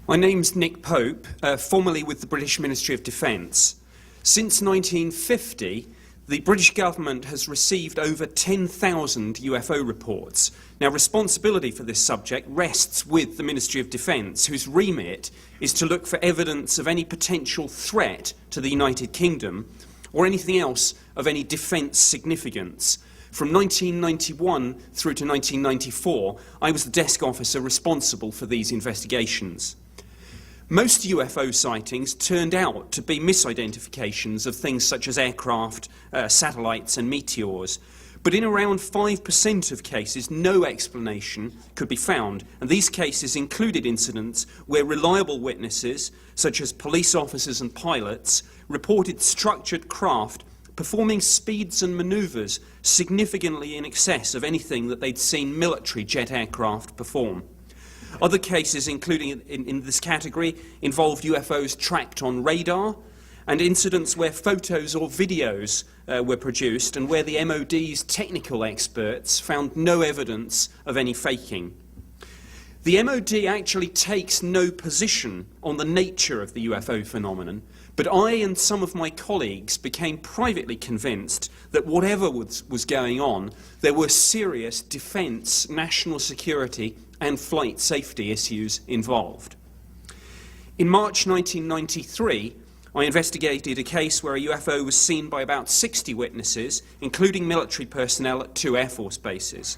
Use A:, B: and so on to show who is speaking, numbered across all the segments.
A: My name's Nick Pope, formerly with the British Ministry of Defence. Since 1950, the British government has received over 10,000 UFO reports. Now, responsibility for this subject rests with the Ministry of Defence, whose remit is to look for evidence of any potential threat to the United Kingdom or anything else of any defence significance. From 1991 through to 1994, I was the desk officer responsible for these investigations. Most UFO sightings turned out to be misidentifications of things such as aircraft, satellites and meteors. But in around 5% of cases, no explanation could be found. And these cases included incidents where reliable witnesses, such as police officers and pilots, reported structured craft performing speeds and manoeuvres significantly in excess of anything that they'd seen military jet aircraft perform. Other cases, including in this category, involved UFOs tracked on radar and incidents where photos or videos were produced and where the MOD's technical experts found no evidence of any faking. The MOD actually takes no position on the nature of the UFO phenomenon, but I and some of my colleagues became privately convinced that whatever was going on, there were serious defence, national security and flight safety issues involved. In March 1993, I investigated a case where a UFO was seen by about 60 witnesses, including military personnel at 2 Air Force bases.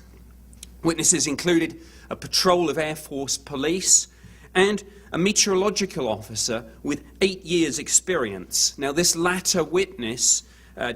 A: Witnesses included a patrol of Air Force police and a meteorological officer with 8 years' experience. Now, this latter witness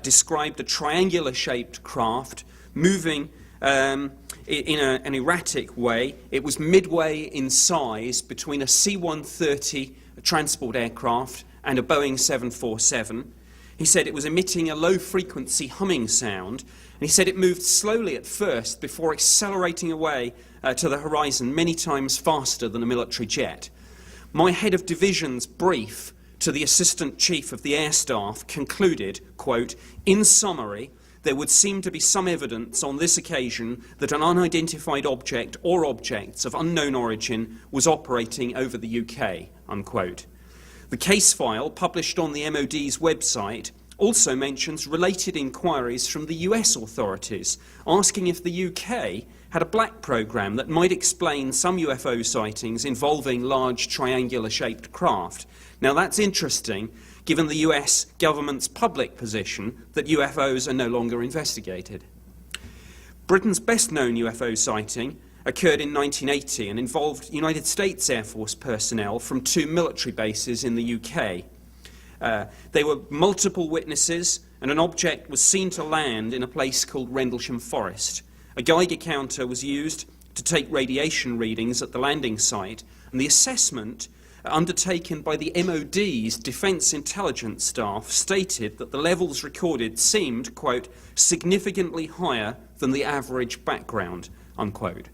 A: described a triangular-shaped craft moving in an erratic way. It was midway in size between a C-130 transport aircraft and a Boeing 747. He said it was emitting a low-frequency humming sound, and he said it moved slowly at first before accelerating away to the horizon many times faster than a military jet. My head of division's brief to the Assistant Chief of the Air Staff concluded, quote, "In summary, there would seem to be some evidence on this occasion that an unidentified object or objects of unknown origin was operating over the UK," unquote. The case file, published on the MOD's website, also mentions related inquiries from the US authorities, asking if the UK had a black program that might explain some UFO sightings involving large triangular-shaped craft. Now, that's interesting, given the US government's public position that UFOs are no longer investigated. Britain's best-known UFO sighting occurred in 1980 and involved United States Air Force personnel from 2 military bases in the UK. There were multiple witnesses, and an object was seen to land in a place called Rendlesham Forest. A Geiger counter was used to take radiation readings at the landing site, and the assessment undertaken by the MOD's Defence Intelligence staff stated that the levels recorded seemed, quote, "significantly higher than the average background," unquote.